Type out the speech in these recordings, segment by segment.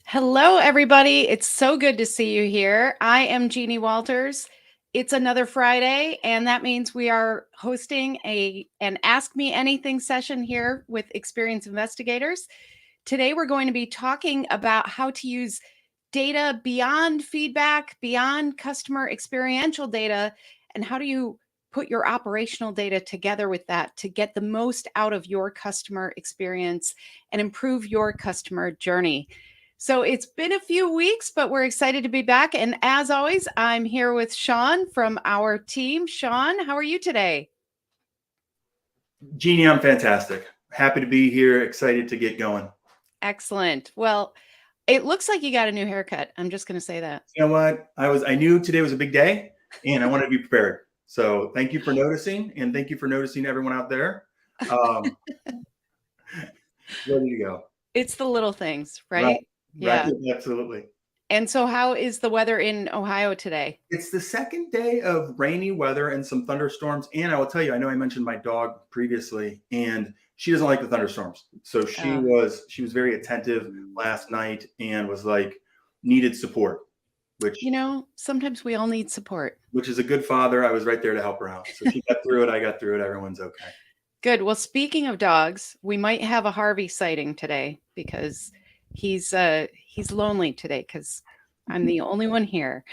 Hello, everybody. It's so good to see you here. I am Jeannie Walters. It's another Friday, and that means we are hosting an Ask Me Anything session here with experienced investigators. Today, we're going to be talking about how to use data beyond feedback, beyond customer experiential data, and how do you put your operational data together with that to get the most out of your customer experience and improve your customer journey. So it's been a few weeks, but we're excited to be back. And as always, I'm here with Sean from our team. Sean, how are you today? Jeannie, I'm fantastic. Happy to be here. Excited to get going. Excellent. Well, it looks like you got a new haircut. I'm just going to say that. You know what? I knew today was a big day, and I wanted to be prepared. So thank you for noticing, and thank you for noticing everyone out there. Ready to go. It's the little things, Right, right? right, Yeah. absolutely. And so how is the weather in Ohio today? It's the second day of rainy weather and some thunderstorms. And I will tell you, I know I mentioned my dog previously, and she doesn't like the thunderstorms. So she Uh, was very attentive last night and was like needed support, which sometimes we all need support. is a good father. I was right there to help her out. So she got through it. I got through it. Everyone's okay. Good. Well, speaking of dogs, we might have a Harvey sighting today because he's lonely today because I'm the only one here.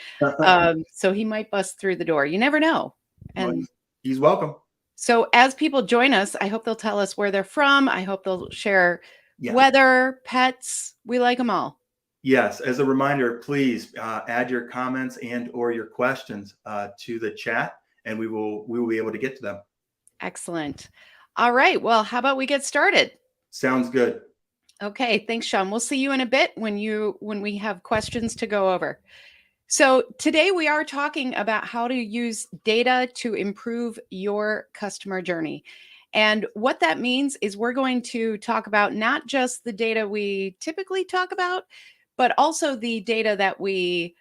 So he might bust through the door. You never know. Well, And he's welcome. so as people join us, I hope they'll tell us where they're from. I hope they'll share Yeah. weather, pets. We like them all. Yes. As a reminder, please add your comments and or your questions to the chat, and we will be able to get to them. Excellent. All right. Well, how about we get started? Sounds good. Okay. Thanks, Sean. We'll see you in a bit when we have questions to go over. So today we are talking about how to use data to improve your customer journey. And what that means is we're going to talk about not just the data we typically talk about, but also the data that we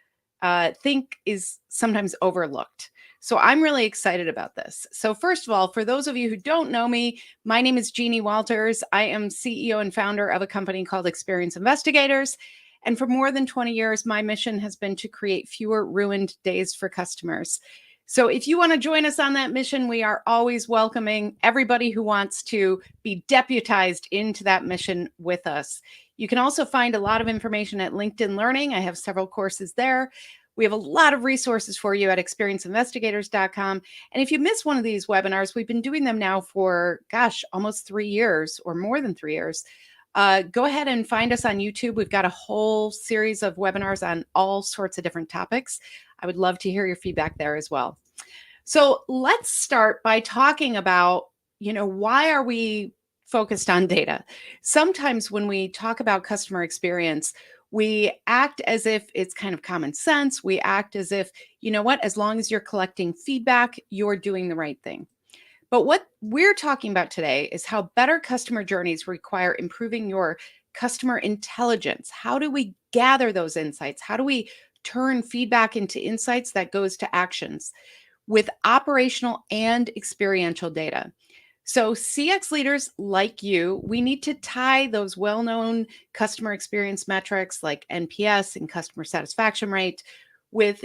think is sometimes overlooked. So I'm really excited about this. So first of all, for those of you who don't know me, my name is Jeannie Walters. I am CEO and founder of a company called Experienced Investigators. And for more than 20 years, my mission has been to create fewer ruined days for customers. So if you want to join us on that mission, we are always welcoming everybody who wants to be deputized into that mission with us. You can also find a lot of information at LinkedIn Learning. I have several courses there. We have a lot of resources for you at experienceInvestigators.com. And if you miss one of these webinars, we've been doing them now for, almost 3 years or more than 3 years. Go ahead and find us on YouTube. We've got a whole series of webinars on all sorts of different topics. I would love to hear your feedback there as well. So let's start by talking about, why are we focused on data? Sometimes when we talk about customer experience, we act as if it's kind of common sense. We act as if, as long as you're collecting feedback, you're doing the right thing. But what we're talking about today is how better customer journeys require improving your customer intelligence. How do we gather those insights? How do we turn feedback into insights that goes to actions with operational and experiential data? So CX leaders like you, we need to tie those well-known customer experience metrics like NPS and customer satisfaction rate with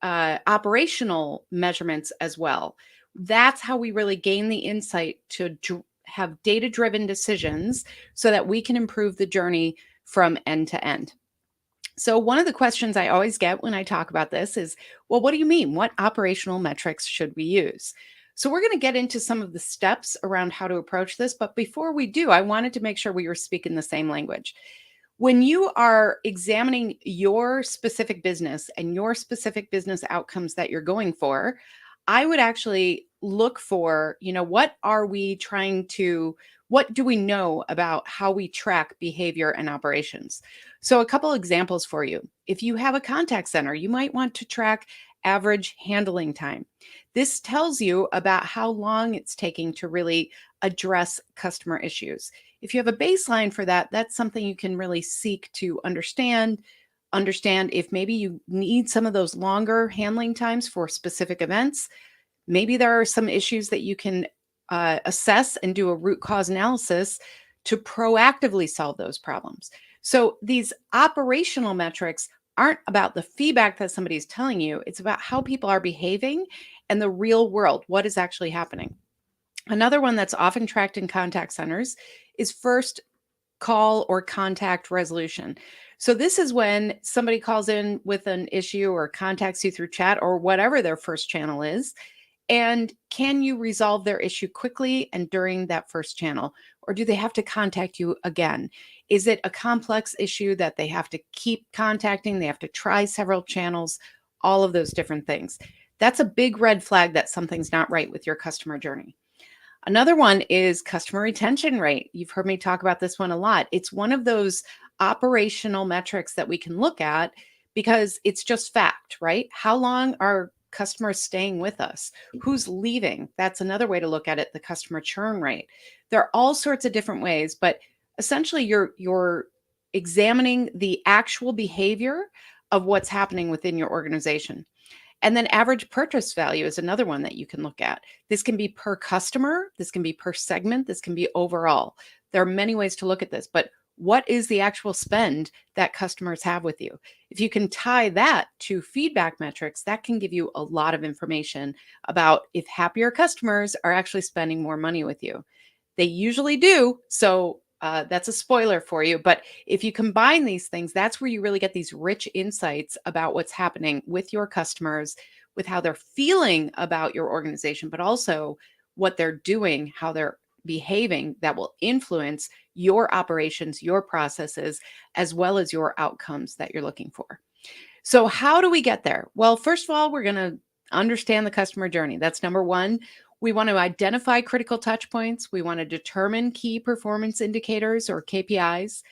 operational measurements as well. That's how we really gain the insight to have data-driven decisions so that we can improve the journey from end to end. So one of the questions I always get when I talk about this is, well, what do you mean? What operational metrics should we use? So we're going to get into some of the steps around how to approach this. But before we do, I wanted to make sure we were speaking the same language. When you are examining your specific business and your specific business outcomes that you're going for, I would actually look for, what do we know about how we track behavior and operations? So a couple examples for you. If you have a contact center, you might want to track average handling time. This tells you about how long it's taking to really address customer issues. If you have a baseline for that, that's something you can really seek to understand if maybe you need some of those longer handling times for specific events. Maybe there are some issues that you can assess and do a root cause analysis to proactively solve those problems. So these operational metrics aren't about the feedback that somebody's telling you, it's about how people are behaving and the real world, what is actually happening. Another one that's often tracked in contact centers is first call or contact resolution. So this is when somebody calls in with an issue or contacts you through chat or whatever their first channel is. And can you resolve their issue quickly and during that first channel? Or do they have to contact you again? Is it a complex issue that they have to keep contacting? They have to try several channels, all of those different things. That's a big red flag that something's not right with your customer journey. Another one is customer retention rate. You've heard me talk about this one a lot. It's one of those operational metrics that we can look at because it's just fact, right? How long are customers staying with us? Who's leaving? That's another way to look at it, the customer churn rate. There are all sorts of different ways, but essentially you're examining the actual behavior of what's happening within your organization. And then average purchase value is another one that you can look at. This can be per customer, this can be per segment, this can be overall. There are many ways to look at this, but what is the actual spend that customers have with you? If you can tie that to feedback metrics, that can give you a lot of information about if happier customers are actually spending more money with you. They usually do. So that's a spoiler for you. But if you combine these things, that's where you really get these rich insights about what's happening with your customers, with how they're feeling about your organization, but also what they're doing, how they're behaving that will influence your operations, your processes, as well as your outcomes that you're looking for. So, how do we get there? Well, first of all, we're going to understand the customer journey. That's number one. We want to identify critical touch points. We want to determine key performance indicators or KPIs.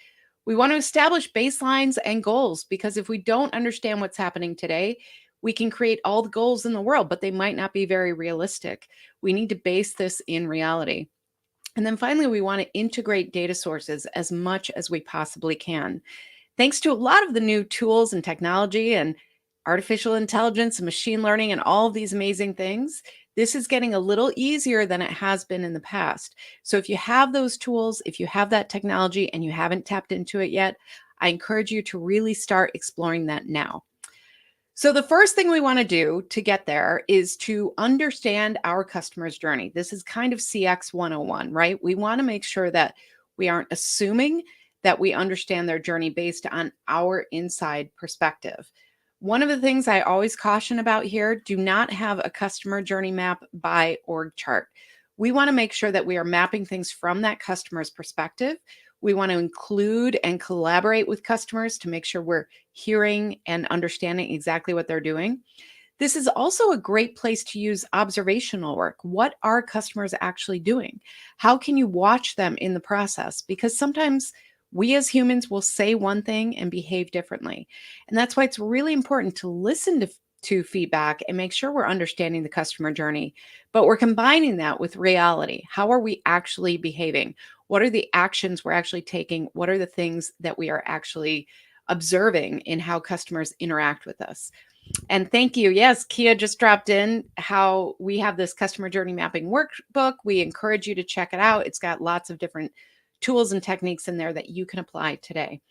We want to establish baselines and goals because if we don't understand what's happening today, we can create all the goals in the world, but they might not be very realistic. We need to base this in reality. And then finally, we want to integrate data sources as much as we possibly can. Thanks to a lot of the new tools and technology and artificial intelligence and machine learning and all of these amazing things, this is getting a little easier than it has been in the past. So if you have those tools, if you have that technology and you haven't tapped into it yet, I encourage you to really start exploring that now. So the first thing we want to do to get there is to understand our customer's journey. This is kind of CX 101, right? We want to make sure that we aren't assuming that we understand their journey based on our inside perspective. One of the things I always caution about here, do not have a customer journey map by org chart. We want to make sure that we are mapping things from that customer's perspective. We want to include and collaborate with customers to make sure we're hearing and understanding exactly what they're doing. This is also a great place to use observational work. What are customers actually doing? How can you watch them in the process? Because sometimes we as humans will say one thing and behave differently. And that's why it's really important to listen to feedback and make sure we're understanding the customer journey, but we're combining that with reality. How are we actually behaving? What are the actions we're actually taking? What are the things that we are actually observing in how customers interact with us? And thank you. Yes, Kia just dropped in how we have this customer journey mapping workbook. We encourage you to check it out. It's got lots of different tools and techniques in there that you can apply today.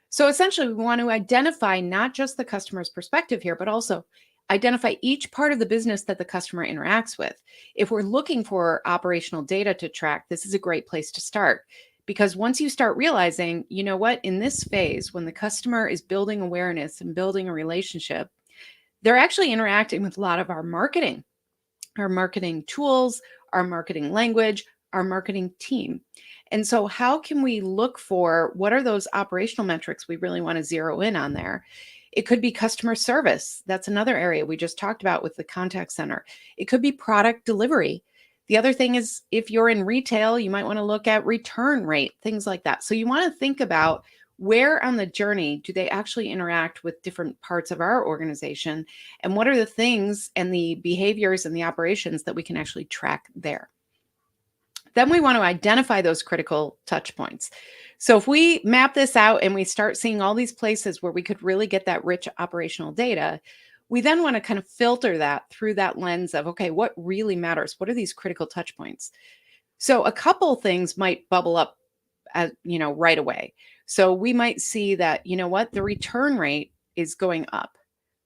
So essentially, we want to identify not just the customer's perspective here, but also identify each part of the business that the customer interacts with. If we're looking for operational data to track, this is a great place to start. Because once you start realizing, you know what, in this phase, when the customer is building awareness and building a relationship, they're actually interacting with a lot of our marketing tools, our marketing language, our marketing team. And so how can we look for what are those operational metrics we really want to zero in on there? It could be customer service. That's another area we just talked about with the contact center. It could be product delivery. The other thing is if you're in retail, you might want to look at return rate, things like that. So you want to think about where on the journey do they actually interact with different parts of our organization? And what are the things and the behaviors and the operations that we can actually track there? Then we want to identify those critical touch points. So if we map this out and we start seeing all these places where we could really get that rich operational data, we then want to kind of filter that through that lens of, okay, what really matters? What are these critical touch points? So a couple things might bubble up right away. So we might see that, the return rate is going up.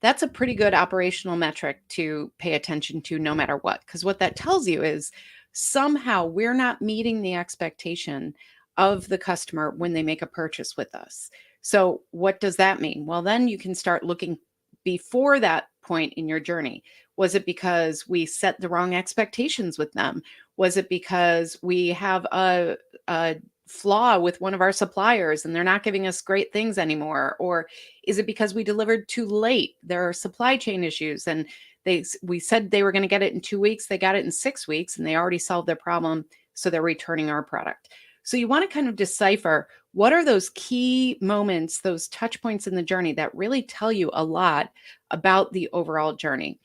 That's a pretty good operational metric to pay attention to no matter what, because what that tells you is somehow we're not meeting the expectation of the customer when they make a purchase with us. So what does that mean? Well, then you can start looking before that point in your journey. Was it because we set the wrong expectations with them? Was it because we have a flaw with one of our suppliers and they're not giving us great things anymore? Or is it because we delivered too late? There are supply chain issues and we said they were going to get it in 2 weeks. They got it in 6 weeks and they already solved their problem. So they're returning our product. So you want to kind of decipher what are those key moments, those touch points in the journey that really tell you a lot about the overall journey.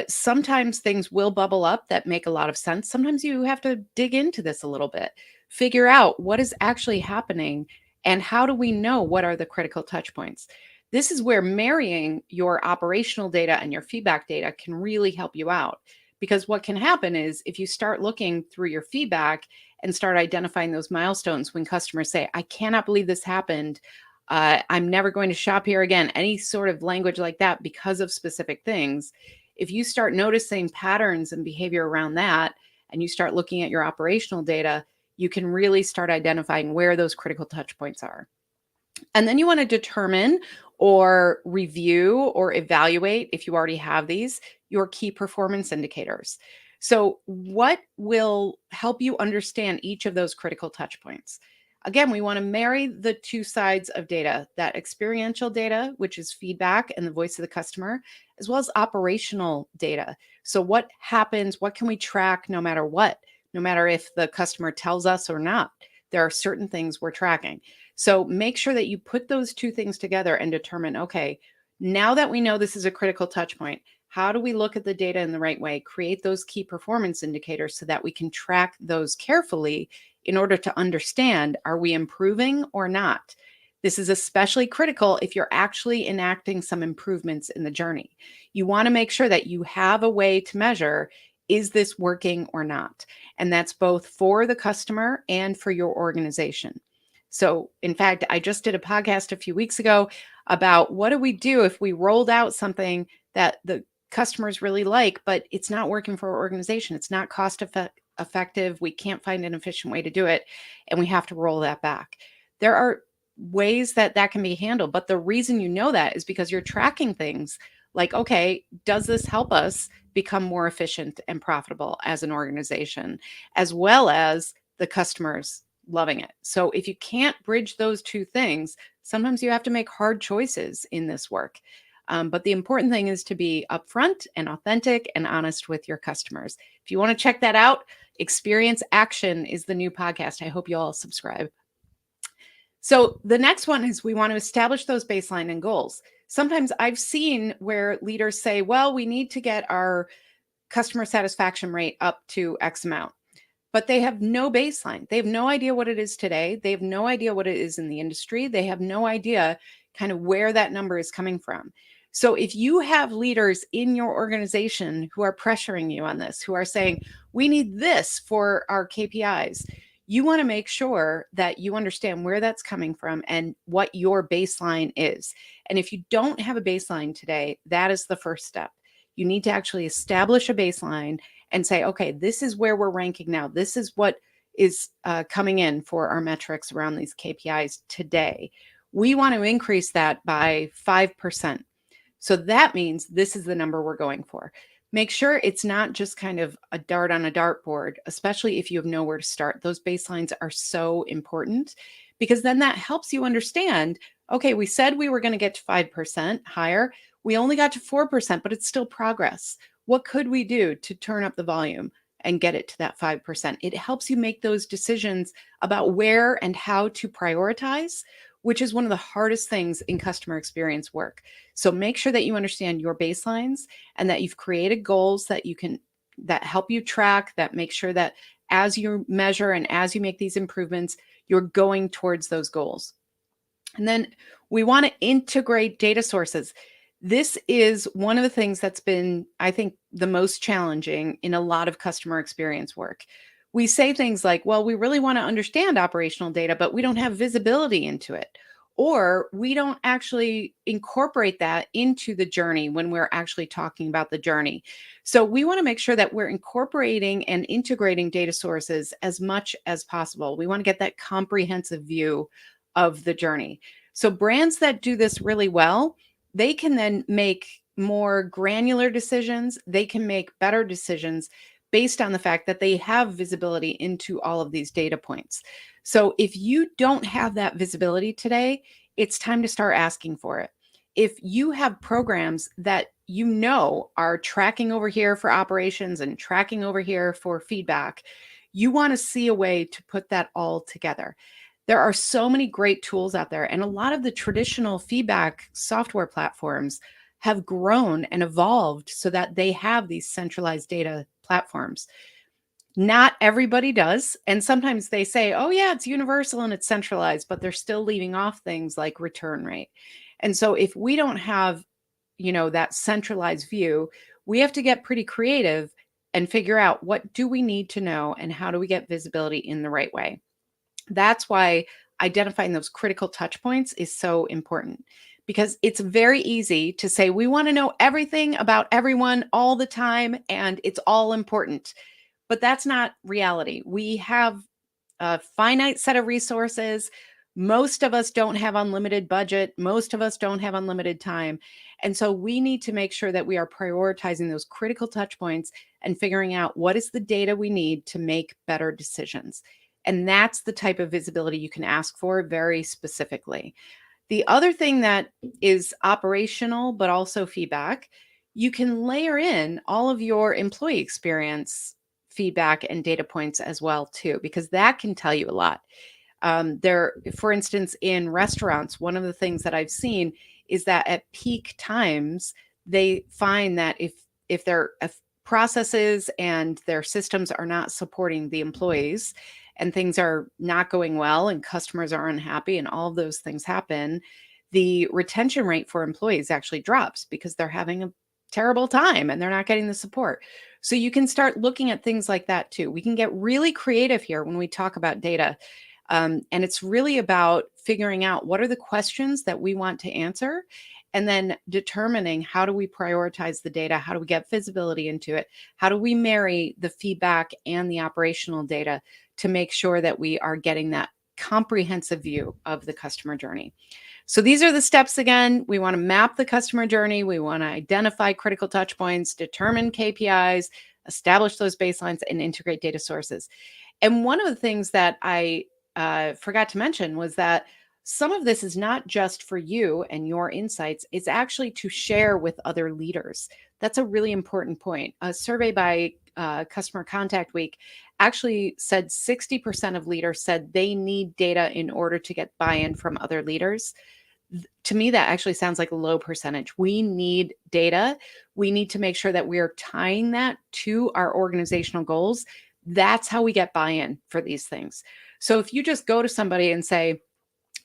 Sometimes things will bubble up that make a lot of sense. Sometimes you have to dig into this a little bit, figure out what is actually happening and how do we know what are the critical touch points. This is where marrying your operational data and your feedback data can really help you out. Because what can happen is if you start looking through your feedback and start identifying those milestones when customers say, I cannot believe this happened. I'm never going to shop here again. Any sort of language like that because of specific things. If you start noticing patterns and behavior around that, and you start looking at your operational data, you can really start identifying where those critical touch points are. And then you want to determine or review or evaluate, if you already have these, your key performance indicators. So what will help you understand each of those critical touch points? Again, we want to marry the two sides of data, that experiential data, which is feedback and the voice of the customer, as well as operational data. So what happens, what can we track no matter what, no matter if the customer tells us or not? There are certain things we're tracking. So make sure that you put those two things together and determine, okay, now that we know this is a critical touch point, how do we look at the data in the right way, create those key performance indicators so that we can track those carefully in order to understand, are we improving or not? This is especially critical if you're actually enacting some improvements in the journey. You want to make sure that you have a way to measure, is this working or not? And that's both for the customer and for your organization. So in fact, I just did a podcast a few weeks ago about what do we do if we rolled out something that the customers really like, but it's not working for our organization. It's not cost effective. We can't find an efficient way to do it. And we have to roll that back. There are ways that that can be handled. But the reason you know that is because you're tracking things like, okay, does this help us become more efficient and profitable as an organization, as well as the customers loving it? So if you can't bridge those two things, sometimes you have to make hard choices in this work. But the important thing is to be upfront and authentic and honest with your customers. If you want to check that out, Experience Action is the new podcast. I hope you all subscribe. So the next one is we want to establish those baseline and goals. Sometimes I've seen where leaders say, well, we need to get our customer satisfaction rate up to X amount, but they have no baseline. They have no idea what it is today. They have no idea what it is in the industry. They have no idea kind of where that number is coming from. So if you have leaders in your organization who are pressuring you on this, who are saying, we need this for our KPIs, you want to make sure that you understand where that's coming from and what your baseline is. And if you don't have a baseline today, that is the first step. You need to actually establish a baseline and say, okay, this is where we're ranking now. This is what is coming in for our metrics around these KPIs today. We want to increase that by 5%. So that means this is the number we're going for. Make sure it's not just kind of a dart on a dartboard, especially if you have nowhere to start. Those baselines are so important because then that helps you understand, okay, we said we were going to get to 5% higher. We only got to 4%, but it's still progress. What could we do to turn up the volume and get it to that 5%? It helps you make those decisions about where and how to prioritize, which is one of the hardest things in customer experience work. So make sure that you understand your baselines and that you've created goals that help you track, that make sure that as you measure and as you make these improvements, you're going towards those goals. And then we want to integrate data sources. This is one of the things that's been, I think, the most challenging in a lot of customer experience work. we say things like, well, we really want to understand operational data, but we don't have visibility into it. Or we don't actually incorporate that into the journey when we're actually talking about the journey. So we want to make sure that we're incorporating and integrating data sources as much as possible. We want to get that comprehensive view of the journey. So brands that do this really well, they can then make more granular decisions. They can make better decisions based on the fact that they have visibility into all of these data points. So if you don't have that visibility today, it's time to start asking for it. If you have programs that you know are tracking over here for operations and tracking over here for feedback, you want to see a way to put that all together. There are so many great tools out there, and a lot of the traditional feedback software platforms have grown and evolved so that they have these centralized data platforms. Not everybody does. And sometimes they say, oh, yeah, it's universal and it's centralized, but they're still leaving off things like return rate. And so if we don't have, that centralized view, we have to get pretty creative and figure out what do we need to know and how do we get visibility in the right way. That's why identifying those critical touch points is so important, because it's very easy to say we want to know everything about everyone all the time and it's all important. But that's not reality. We have a finite set of resources. Most of us don't have unlimited budget. Most of us don't have unlimited time. And so we need to make sure that we are prioritizing those critical touch points and figuring out what is the data we need to make better decisions. And that's the type of visibility you can ask for very specifically. The other thing that is operational, but also feedback, you can layer in all of your employee experience feedback and data points as well too, because that can tell you a lot. For instance, in restaurants, one of the things that I've seen is that at peak times, they find that if their processes and their systems are not supporting the employees and things are not going well and customers are unhappy and all of those things happen, the retention rate for employees actually drops because they're having a terrible time and they're not getting the support. So you can start looking at things like that too. We can get really creative here when we talk about data. And it's really about figuring out what are the questions that we want to answer and then determining how do we prioritize the data? How do we get visibility into it? How do we marry the feedback and the operational data to make sure that we are getting that comprehensive view of the customer journey? So these are the steps again. We want to map the customer journey. We want to identify critical touch points, determine KPIs, establish those baselines, and integrate data sources. And one of the things that I forgot to mention was that some of this is not just for you and your insights, it's actually to share with other leaders. That's a really important point. A survey by Customer Contact Week actually said 60% of leaders said they need data in order to get buy-in from other leaders. To me, that actually sounds like a low percentage. We need data. We need to make sure that we are tying that to our organizational goals. That's how we get buy-in for these things. So if you just go to somebody and say,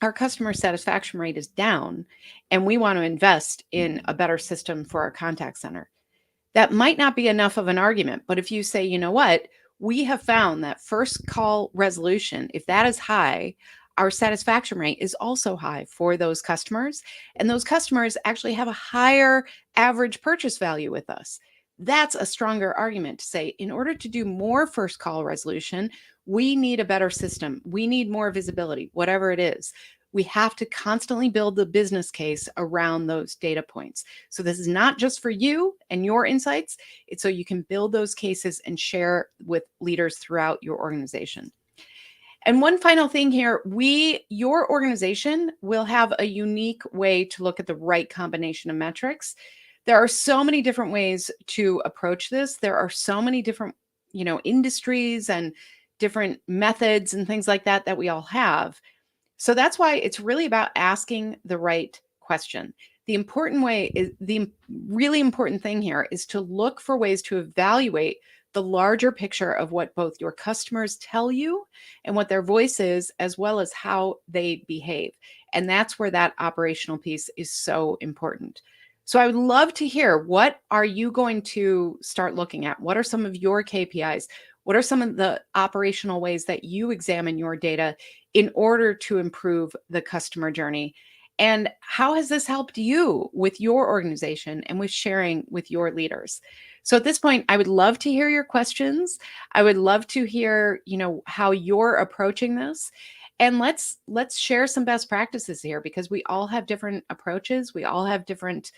our customer satisfaction rate is down and we want to invest in a better system for our contact center, that might not be enough of an argument. But if you say, you know what, we have found that first call resolution, if that is high, our satisfaction rate is also high for those customers. And those customers actually have a higher average purchase value with us. That's a stronger argument to say, in order to do more first call resolution, we need a better system. We need more visibility, whatever it is. We have to constantly build the business case around those data points. So this is not just for you and your insights. It's so you can build those cases and share with leaders throughout your organization. And one final thing here, your organization will have a unique way to look at the right combination of metrics. There are so many different ways to approach this. There are so many different, industries and different methods and things like that we all have. So that's why it's really about asking the right question. The really important thing here is to look for ways to evaluate the larger picture of what both your customers tell you and what their voice is, as well as how they behave. And that's where that operational piece is so important. So I would love to hear, what are you going to start looking at? What are some of your KPIs? What are some of the operational ways that you examine your data in order to improve the customer journey? And how has this helped you with your organization and with sharing with your leaders? So at this point, I would love to hear your questions. I would love to hear, how you're approaching this. And let's share some best practices here, because we all have different approaches. We all have different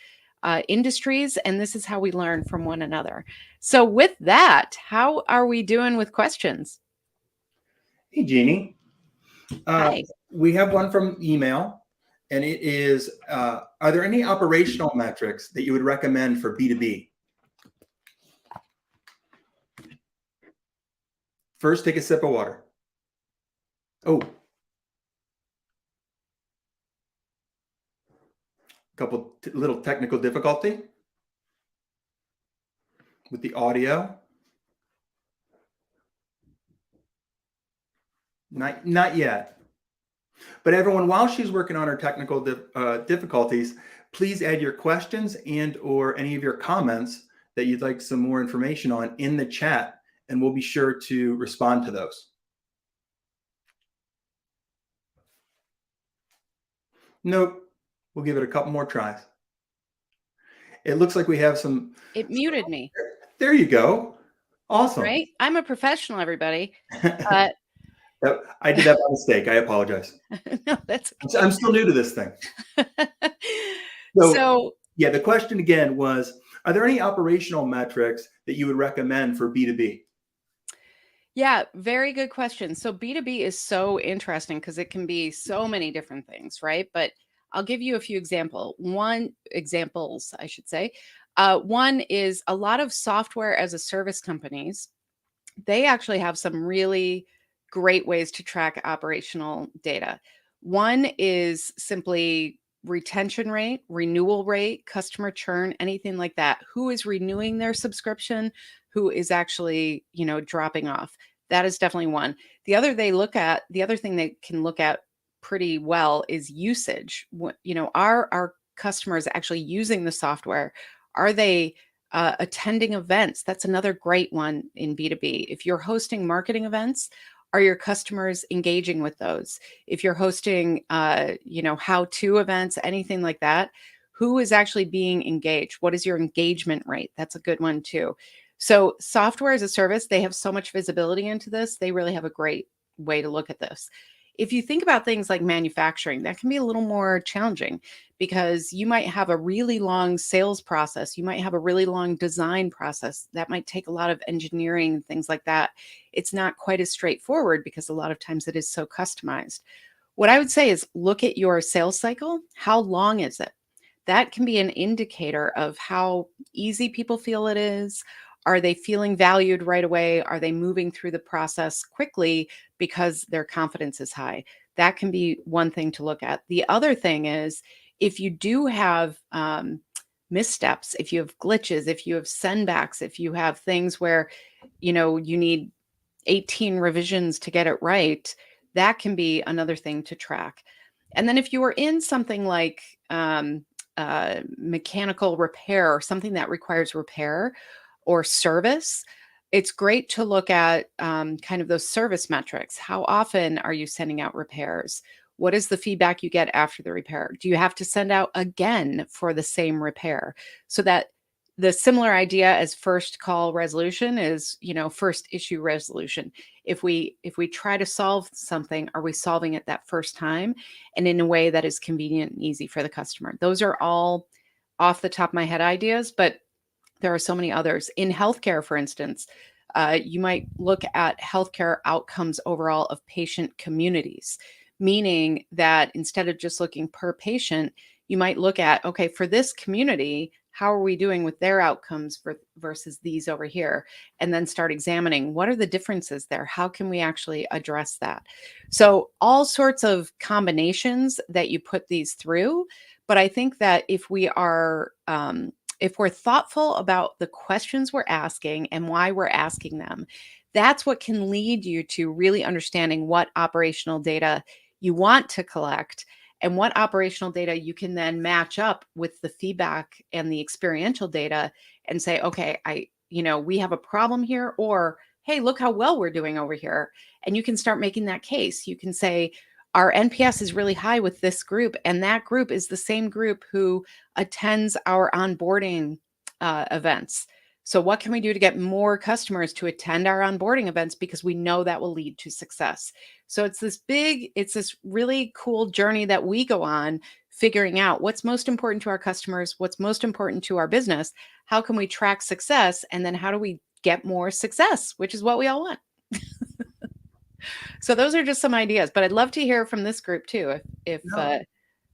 industries, and this is how we learn from one another. So with that, how are we doing with questions? Hey, Jeannie. Hi. We have one from email, and it is, are there any operational metrics that you would recommend for B2B? First, take a sip of water. Oh, couple little technical difficulty with the audio. Not yet. But everyone, while she's working on her technical difficulties, please add your questions and or any of your comments that you'd like some more information on in the chat, and we'll be sure to respond to those. Nope. We'll give it a couple more tries. It looks like we have some. It muted me. There you go. Awesome. Right? I'm a professional, everybody. I did that by mistake. I apologize. No, that's okay. I'm still new to this thing. So, yeah, the question again was, are there any operational metrics that you would recommend for B2B? Yeah, very good question. So B2B is so interesting because it can be so many different things, right? But I'll give you a few examples, I should say. One is a lot of software as a service companies. They actually have some really great ways to track operational data. One is simply retention rate, renewal rate, customer churn, anything like that. Who is renewing their subscription? Who is actually, dropping off? That is definitely one. The other thing they can look at pretty well is usage. Are our customers actually using the software? Are they attending events? That's another great one in B2B. If you're hosting marketing events, are your customers engaging with those? If you're hosting, how-to events, anything like that, who is actually being engaged? What is your engagement rate? That's a good one too. So software as a service, they have so much visibility into this. They really have a great way to look at this. If you think about things like manufacturing, that can be a little more challenging because you might have a really long sales process. You might have a really long design process. That might take a lot of engineering, things like that. It's not quite as straightforward because a lot of times it is so customized. What I would say is look at your sales cycle. How long is it? That can be an indicator of how easy people feel it is. Are they feeling valued right away? Are they moving through the process quickly because their confidence is high? That can be one thing to look at. The other thing is if you do have missteps, if you have glitches, if you have sendbacks, if you have things where, you need 18 revisions to get it right, that can be another thing to track. And then if you are in something like mechanical repair or something that requires repair or service, it's great to look at kind of those service metrics. How often are you sending out repairs? What is the feedback you get after the repair? Do you have to send out again for the same repair? So that the similar idea as first call resolution is, first issue resolution. If we try to solve something, are we solving it that first time and in a way that is convenient and easy for the customer? Those are all off the top of my head ideas, but there are so many others. In healthcare, for instance, you might look at healthcare outcomes overall of patient communities, meaning that instead of just looking per patient, you might look at, okay, for this community, how are we doing with their outcomes versus these over here? And then start examining what are the differences there? How can we actually address that? So all sorts of combinations that you put these through. But I think that if we're thoughtful about the questions we're asking and why we're asking them, that's what can lead you to really understanding what operational data you want to collect and what operational data you can then match up with the feedback and the experiential data and say, okay, we have a problem here, or hey, look how well we're doing over here. And you can start making that case. You can say, our NPS is really high with this group, and that group is the same group who attends our onboarding events. So what can we do to get more customers to attend our onboarding events, because we know that will lead to success. So it's this really cool journey that we go on, figuring out what's most important to our customers, what's most important to our business, how can we track success, and then how do we get more success, which is what we all want. So those are just some ideas, but I'd love to hear from this group too, if No,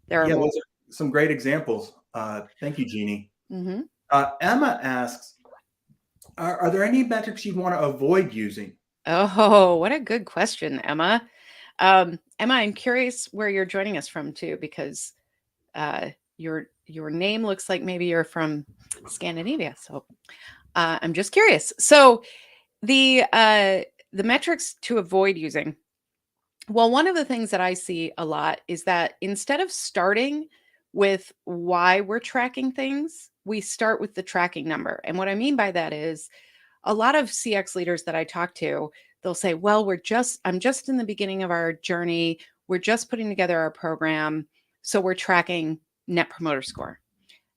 there are yeah, more. those are some great examples. Thank you, Jeannie. Hmm. Emma asks, are there any metrics you'd want to avoid using? Oh, what a good question, Emma. Emma, I'm curious where you're joining us from too, because your name looks like maybe you're from Scandinavia. So I'm just curious. So the metrics to avoid using. Well, one of the things that I see a lot is that instead of starting with why we're tracking things, we start with the tracking number. And what I mean by that is a lot of CX leaders that I talk to, they'll say, well, I'm just in the beginning of our journey. We're just putting together our program. So we're tracking net promoter score.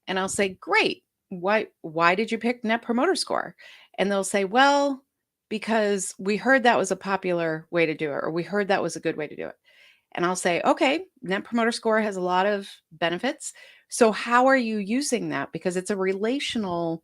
And I'll say, great. Why did you pick net promoter score? And they'll say, well, because we heard that was a popular way to do it, or we heard that was a good way to do it. And I'll say, okay, net promoter score has a lot of benefits. So how are you using that? Because it's a relational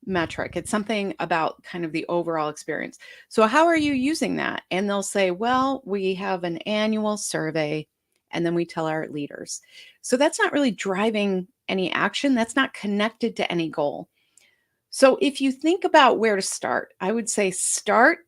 metric. It's something about kind of the overall experience. So how are you using that? And they'll say, well, we have an annual survey and then we tell our leaders. So that's not really driving any action. That's not connected to any goal. So if you think about where to start, I would say start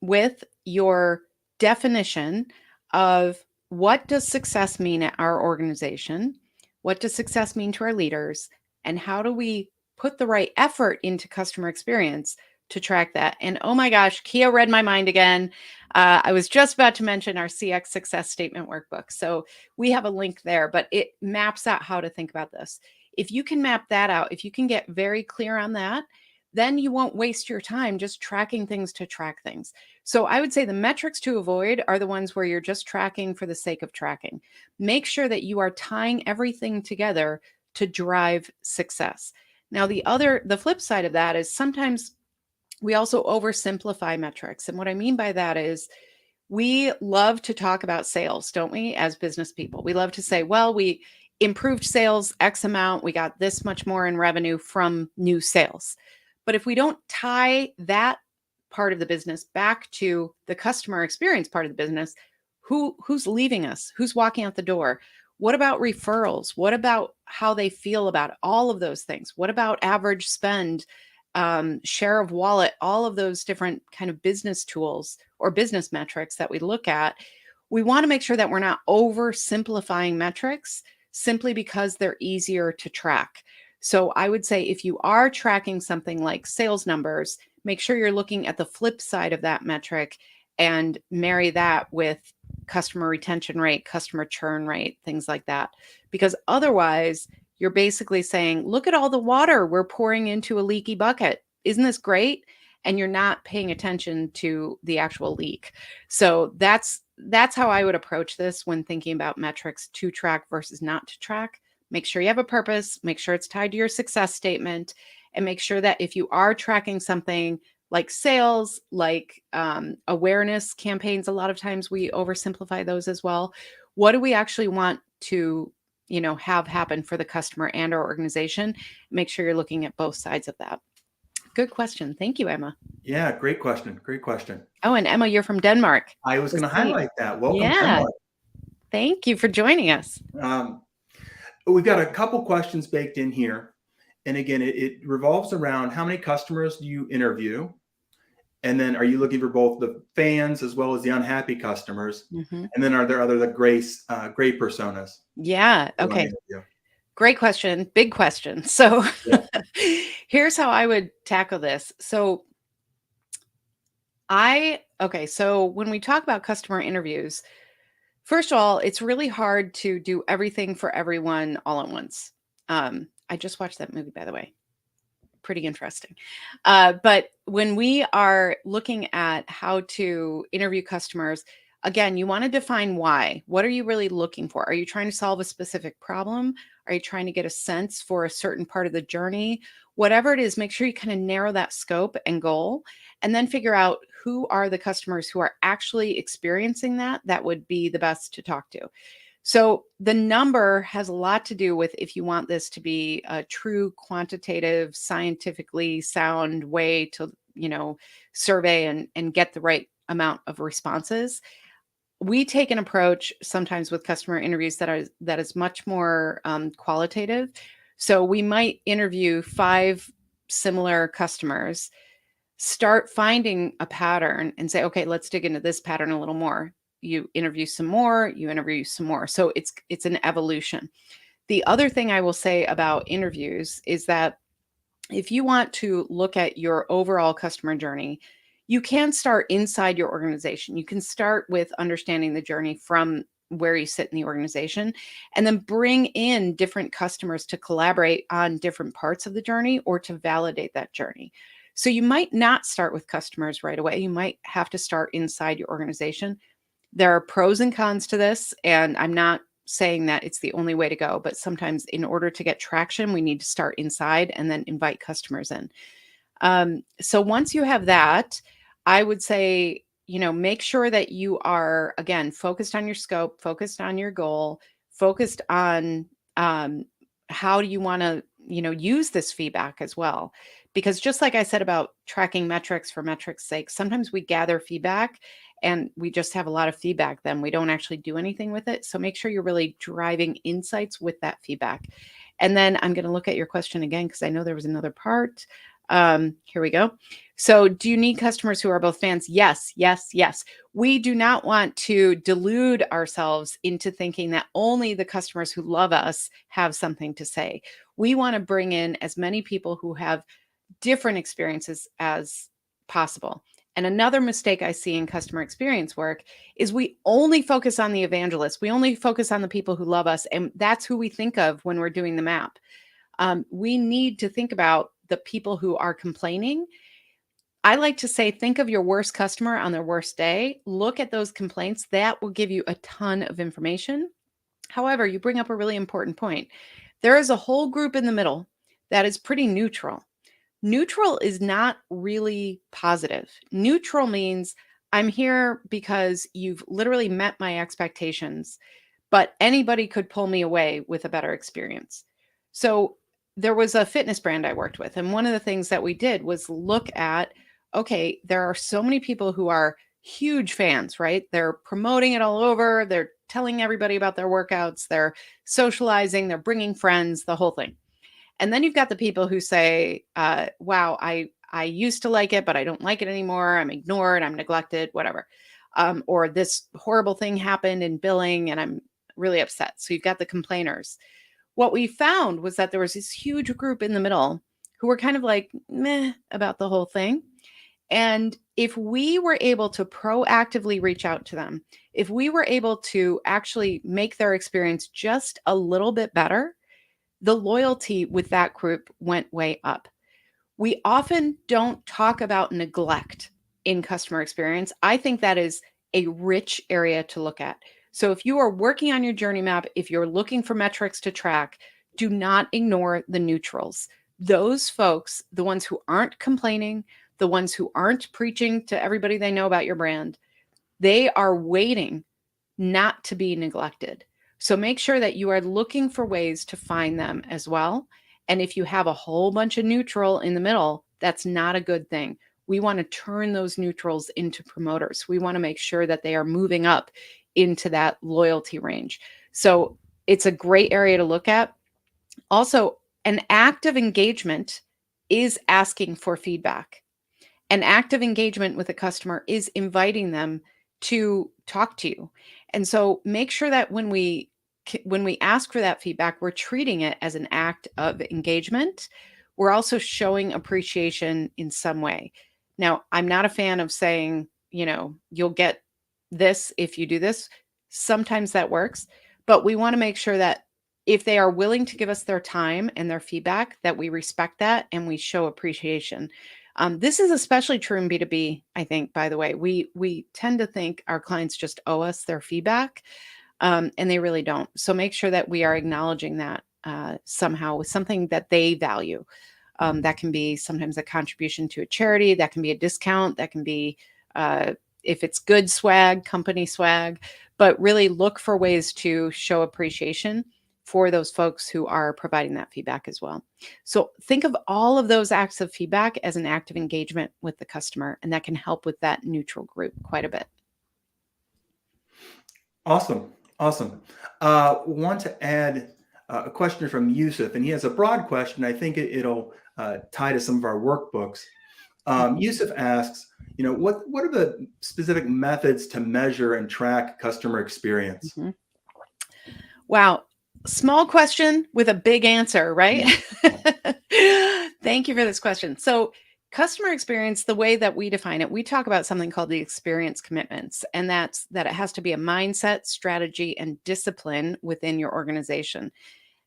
with your definition of what does success mean at our organization? What does success mean to our leaders? And how do we put the right effort into customer experience to track that? And oh my gosh, Kia read my mind again. I was just about to mention our CX success statement workbook. So we have a link there, but it maps out how to think about this. If you can map that out, if you can get very clear on that, then you won't waste your time just tracking things to track things. So I would say the metrics to avoid are the ones where you're just tracking for the sake of tracking. Make sure that you are tying everything together to drive success. Now, the flip side of that is sometimes we also oversimplify metrics. And what I mean by that is we love to talk about sales, don't we, as business people? We love to say, well, we improved sales X amount, we got this much more in revenue from new sales. But if we don't tie that part of the business back to the customer experience part of the business, who's leaving us? Who's walking out the door? What about referrals? What about how they feel about it? All of those things? What about average spend, share of wallet, all of those different kind of business tools or business metrics that we look at? We want to make sure that we're not oversimplifying metrics simply because they're easier to track. So I would say if you are tracking something like sales numbers, make sure you're looking at the flip side of that metric and marry that with customer retention rate, customer churn rate, things like that. Because otherwise, you're basically saying, look at all the water we're pouring into a leaky bucket. Isn't this great? And you're not paying attention to the actual leak. So that's how I would approach this when thinking about metrics to track versus not to track. Make sure you have a purpose, make sure it's tied to your success statement, and make sure that if you are tracking something like sales, like awareness campaigns, a lot of times we oversimplify those as well. What do we actually want to have happen for the customer and our organization? Make sure you're looking at both sides of that. Good question. Thank you, Emma. Yeah, great question. Great question. Oh, and Emma, you're from Denmark. I was So going to sweet. highlight that. Welcome, Yeah. Denmark. Thank you for joining us. We've got a couple questions baked in here. And again, it revolves around how many customers do you interview? And then are you looking for both the fans as well as the unhappy customers? Mhm. And then are there other gray personas? Yeah. You want to Okay. interview? Great question. Big question. So Yeah. here's how I would tackle this. So so when we talk about customer interviews, first of all, it's really hard to do everything for everyone all at once. I just watched that movie, by the way. pretty interesting. But when we are looking at how to interview customers, again, you want to define why. What are you really looking for? Are you trying to solve a specific problem? Are you trying to get a sense for a certain part of the journey? Whatever it is, make sure you kind of narrow that scope and goal, and then figure out who are the customers who are actually experiencing that. That would be the best to talk to. So the number has a lot to do with if you want this to be a true quantitative, scientifically sound way to, survey and get the right amount of responses. We take an approach sometimes with customer interviews that is much more qualitative. So we might interview 5 similar customers, start finding a pattern and say, okay, let's dig into this pattern a little more. You interview some more, you interview some more. So it's an evolution. The other thing I will say about interviews is that if you want to look at your overall customer journey, you can start inside your organization. You can start with understanding the journey from where you sit in the organization, and then bring in different customers to collaborate on different parts of the journey or to validate that journey. So you might not start with customers right away. You might have to start inside your organization. There are pros and cons to this, and I'm not saying that it's the only way to go, but sometimes in order to get traction, we need to start inside and then invite customers in. So once you have that, I would say, make sure that you are, again, focused on your scope, focused on your goal, focused on how do you want to, use this feedback as well. Because just like I said about tracking metrics for metrics' sake, sometimes we gather feedback and we just have a lot of feedback, then we don't actually do anything with it. So make sure you're really driving insights with that feedback. And then I'm going to look at your question again, because I know there was another part. Here we go. So do you need customers who are both fans? Yes, yes, yes. We do not want to delude ourselves into thinking that only the customers who love us have something to say. We want to bring in as many people who have different experiences as possible. And another mistake I see in customer experience work is we only focus on the evangelists. We only focus on the people who love us. And that's who we think of when we're doing the map. We need to think about the people who are complaining. I like to say, think of your worst customer on their worst day. Look at those complaints. That will give you a ton of information. However, you bring up a really important point. There is a whole group in the middle that is pretty neutral. Neutral is not really positive. Neutral means I'm here because you've literally met my expectations, but anybody could pull me away with a better experience. So there was a fitness brand I worked with, and one of the things that we did was look at, okay, there are so many people who are huge fans, right? They're promoting it all over. They're telling everybody about their workouts. They're socializing. They're bringing friends, the whole thing. And then you've got the people who say, wow, I used to like it, but I don't like it anymore. I'm ignored. I'm neglected, whatever. Or this horrible thing happened in billing and I'm really upset. So you've got the complainers. What we found was that there was this huge group in the middle who were kind of like meh about the whole thing. And if we were able to proactively reach out to them, if we were able to actually make their experience just a little bit better, the loyalty with that group went way up. We often don't talk about neglect in customer experience. I think that is a rich area to look at. So if you are working on your journey map, if you're looking for metrics to track, do not ignore the neutrals. Those folks, the ones who aren't complaining, the ones who aren't preaching to everybody they know about your brand, they are waiting not to be neglected. So make sure that you are looking for ways to find them as well. And if you have a whole bunch of neutral in the middle, that's not a good thing. We want to turn those neutrals into promoters. We want to make sure that they are moving up into that loyalty range. So it's a great area to look at. Also, an act of engagement is asking for feedback. An active engagement with a customer is inviting them to talk to you. And so make sure that when we ask for that feedback, we're treating it as an act of engagement. We're also showing appreciation in some way. Now, I'm not a fan of saying, you'll get this if you do this. Sometimes that works, but we want to make sure that if they are willing to give us their time and their feedback, that we respect that and we show appreciation. This is especially true in B2B, I think, by the way. We tend to think our clients just owe us their feedback, and they really don't. So make sure that we are acknowledging that somehow with something that they value. That can be sometimes a contribution to a charity, that can be a discount, that can be, if it's good swag, company swag, but really look for ways to show appreciation for those folks who are providing that feedback as well. So think of all of those acts of feedback as an act of engagement with the customer, and that can help with that neutral group quite a bit. Awesome. Awesome. Want to add a question from Yusuf, and he has a broad question. I think it'll tie to some of our workbooks. Yusuf asks, what are the specific methods to measure and track customer experience? Mm-hmm. Wow. Small question with a big answer, right? Yeah. Thank you for this question. So customer experience, the way that we define it, we talk about something called the experience commitments, and that's that it has to be a mindset, strategy, and discipline within your organization.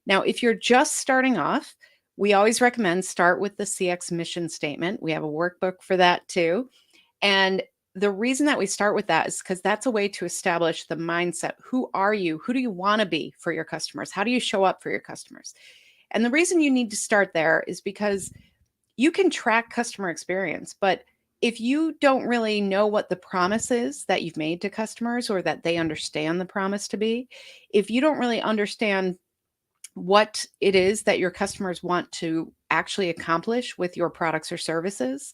Now, if you're just starting off, we always recommend start with the CX mission statement. We have a workbook for that too. And the reason that we start with that is because that's a way to establish the mindset. Who are you? Who do you want to be for your customers? How do you show up for your customers? And the reason you need to start there is because you can track customer experience, but if you don't really know what the promise is that you've made to customers or that they understand the promise to be, if you don't really understand what it is that your customers want to actually accomplish with your products or services,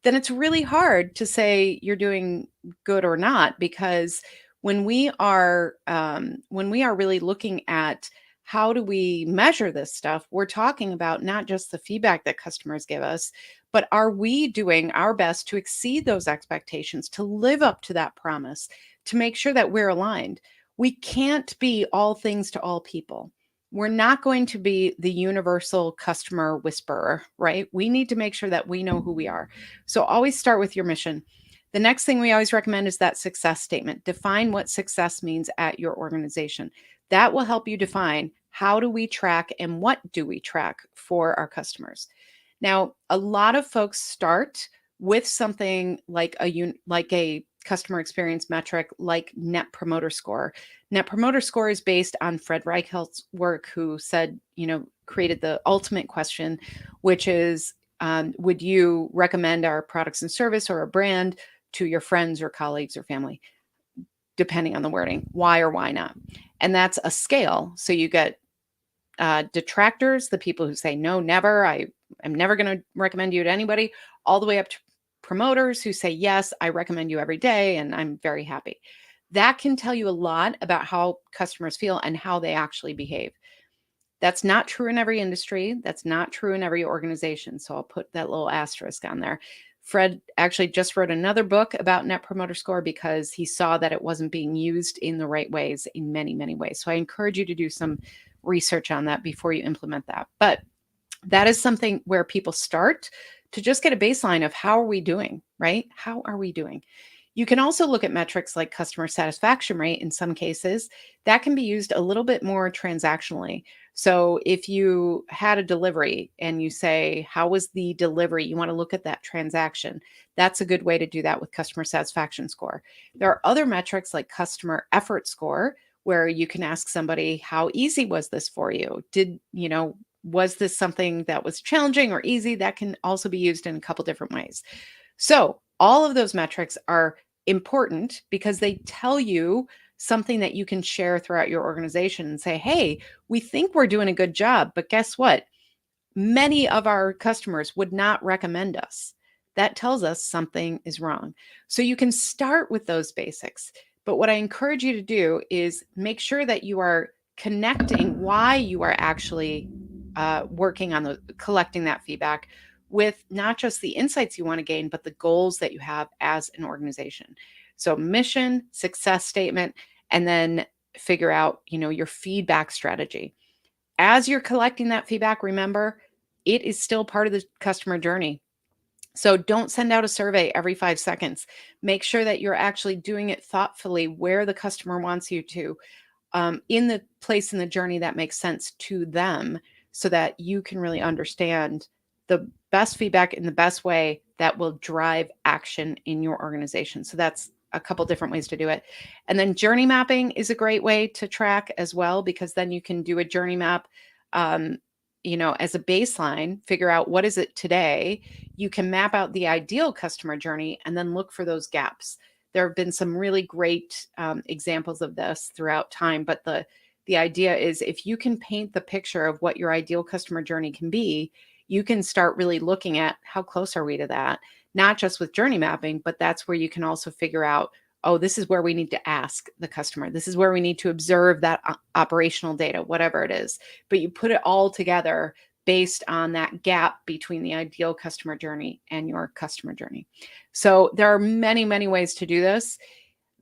then it's really hard to say you're doing good or not. Because when we are really looking at how do we measure this stuff, we're talking about not just the feedback that customers give us, but are we doing our best to exceed those expectations, to live up to that promise, to make sure that we're aligned. We can't be all things to all people. We're not going to be the universal customer whisperer, right? We need to make sure that we know who we are. So always start with your mission. The next thing we always recommend is that success statement. Define what success means at your organization. That will help you define how do we track and what do we track for our customers. Now, a lot of folks start with something like a customer experience metric like Net Promoter Score. Net Promoter Score is based on Fred Reichelt's work, who said, created the ultimate question, which is, would you recommend our products and service or a brand to your friends or colleagues or family, depending on the wording, why or why not? And that's a scale. So you get detractors, the people who say, no, never, I'm never going to recommend you to anybody, all the way up to promoters who say, yes, I recommend you every day and I'm very happy. That can tell you a lot about how customers feel and how they actually behave. That's not true in every industry. That's not true in every organization. So I'll put that little asterisk on there. Fred actually just wrote another book about Net Promoter Score because he saw that it wasn't being used in the right ways in many, many ways. So I encourage you to do some research on that before you implement that. But that is something where people start to just get a baseline of how are we doing, right? How are we doing? You can also look at metrics like customer satisfaction rate in some cases. That can be used a little bit more transactionally. So if you had a delivery and you say, how was the delivery? You want to look at that transaction. That's a good way to do that with customer satisfaction score. There are other metrics like customer effort score, where you can ask somebody, how easy was this for you? Was this something that was challenging or easy? That can also be used in a couple different ways. So all of those metrics are important because they tell you something that you can share throughout your organization and say, hey, we think we're doing a good job, but guess what? Many of our customers would not recommend us. That tells us something is wrong. So you can start with those basics. But what I encourage you to do is make sure that you are connecting why you are actually working on collecting that feedback with not just the insights you want to gain, but the goals that you have as an organization. So mission, success statement, and then figure out, your feedback strategy. As you're collecting that feedback, remember, it is still part of the customer journey. So don't send out a survey every 5 seconds. Make sure that you're actually doing it thoughtfully where the customer wants you to. in the place in the journey that makes sense to them, so that you can really understand the best feedback in the best way that will drive action in your organization. So that's a couple different ways to do it. And then journey mapping is a great way to track as well, because then you can do a journey map, as a baseline, figure out what is it today. You can map out the ideal customer journey and then look for those gaps. There have been some really great examples of this throughout time, but the idea is, if you can paint the picture of what your ideal customer journey can be, you can start really looking at how close are we to that, not just with journey mapping, but that's where you can also figure out, oh, this is where we need to ask the customer. This is where we need to observe that operational data, whatever it is. But you put it all together based on that gap between the ideal customer journey and your customer journey. So there are many, many ways to do this.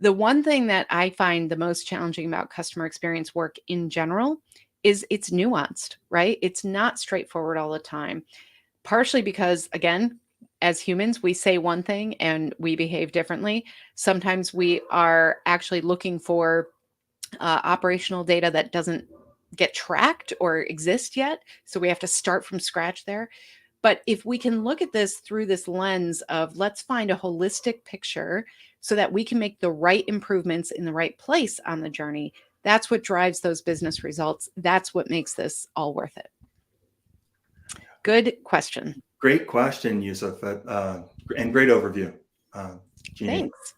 The one thing that I find the most challenging about customer experience work in general is it's nuanced, right? It's not straightforward all the time, partially because, again, as humans, we say one thing and we behave differently. Sometimes we are actually looking for operational data that doesn't get tracked or exist yet. So we have to start from scratch there. But if we can look at this through this lens of, let's find a holistic picture so that we can make the right improvements in the right place on the journey, that's what drives those business results. That's what makes this all worth it. Good question. Great question, Yusuf, and great overview, Jeannie. Thanks.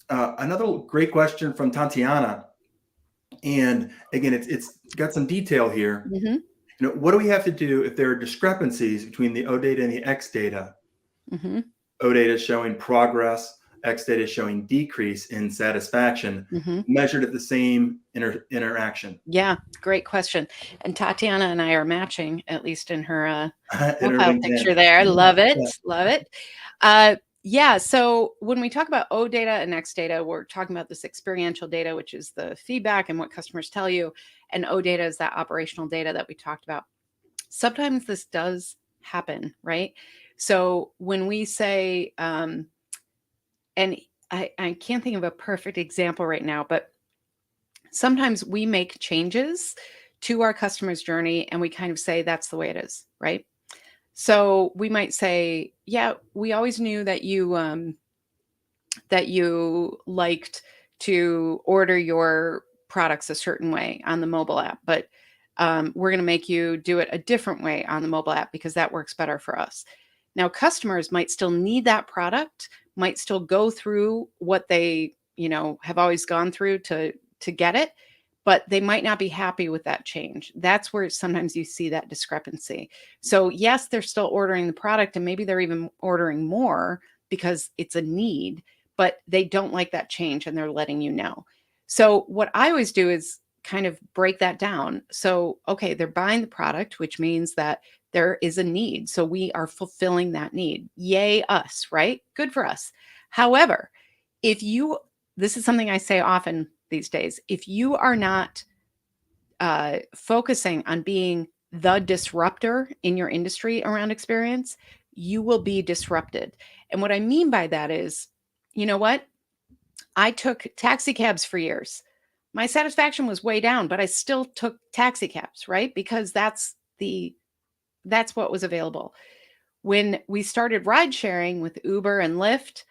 Another great question from Tatiana, and again, it's got some detail here. Mm-hmm. What do we have to do if there are discrepancies between the O data and the X data? Mm-hmm. O data showing progress, X data showing decrease in satisfaction, Mm-hmm. measured at the same interaction. Yeah, great question. And Tatiana and I are matching, at least in her In her profile LinkedIn. picture there. Love it. Love it. Yeah. So when we talk about O data and X data, we're talking about this experiential data, which is the feedback and what customers tell you. And O data is that operational data that we talked about. Sometimes this does happen, right? So when we say, and I can't think of a perfect example right now, but sometimes we make changes to our customer's journey and we kind of say, that's the way it is, right? So we might say, yeah, we always knew that you liked to order your products a certain way on the mobile app, but we're going to make you do it a different way on the mobile app because that works better for us. Now, customers might still need that product, might still go through what they, have always gone through to get it, but they might not be happy with that change. That's where sometimes you see that discrepancy. So yes, they're still ordering the product and maybe they're even ordering more because it's a need, but they don't like that change and they're letting you know. So what I always do is kind of break that down. So, okay, they're buying the product, which means that there is a need. So we are fulfilling that need. Yay, us, right? Good for us. However, this is something I say often these days, if you are not focusing on being the disruptor in your industry around experience, you will be disrupted. And what I mean by that is, you know what? I took taxi cabs for years. My satisfaction was way down, but I still took taxi cabs, right? Because that's what was available. When we started ride sharing with Uber and Lyft,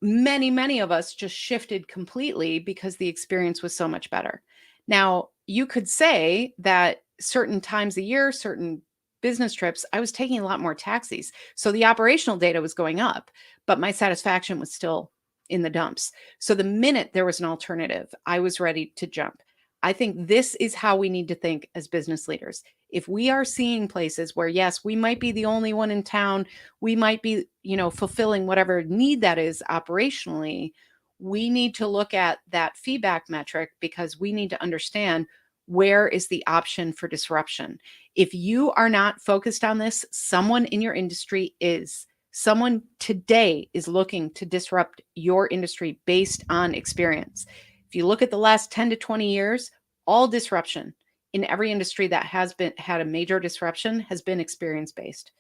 many of us just shifted completely because the experience was so much better. Now, you could say that certain times a year, certain business trips, I was taking a lot more taxis. So the operational data was going up, but my satisfaction was still in the dumps. So the minute there was an alternative, I was ready to jump. I think this is how we need to think as business leaders. If we are seeing places where, yes, we might be the only one in town, we might be, fulfilling whatever need that is operationally, we need to look at that feedback metric because we need to understand where is the option for disruption. If you are not focused on this, someone in your industry is. Someone today is looking to disrupt your industry based on experience. If you look at the last 10 to 20 years, all disruption in every industry that has had a major disruption has been experience-based.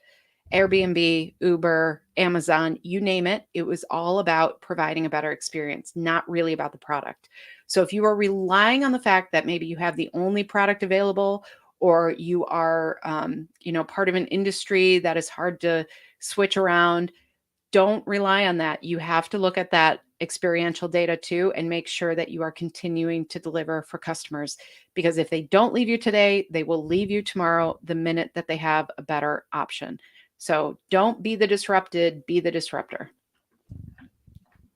Airbnb, Uber, Amazon, you name it. It was all about providing a better experience, not really about the product. So if you are relying on the fact that maybe you have the only product available, or you are, part of an industry that is hard to switch around, don't rely on that. You have to look at that experiential data too and make sure that you are continuing to deliver for customers. Because if they don't leave you today, they will leave you tomorrow the minute that they have a better option. So don't be the disrupted, be the disruptor.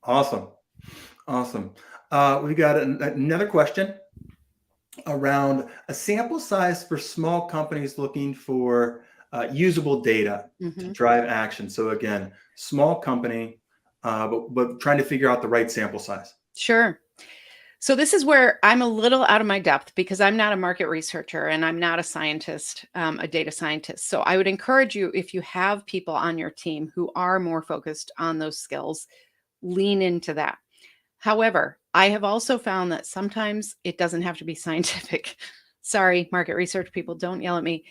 Awesome. Awesome. We got another question around a sample size for small companies looking for usable data to Mhm. drive action. So again, small company, but trying to figure out the right sample size. Sure. So this is where I'm a little out of my depth because I'm not a market researcher and I'm not a scientist, a data scientist. So I would encourage you, if you have people on your team who are more focused on those skills, lean into that. However, I have also found that sometimes it doesn't have to be scientific. Sorry, market research people, don't yell at me.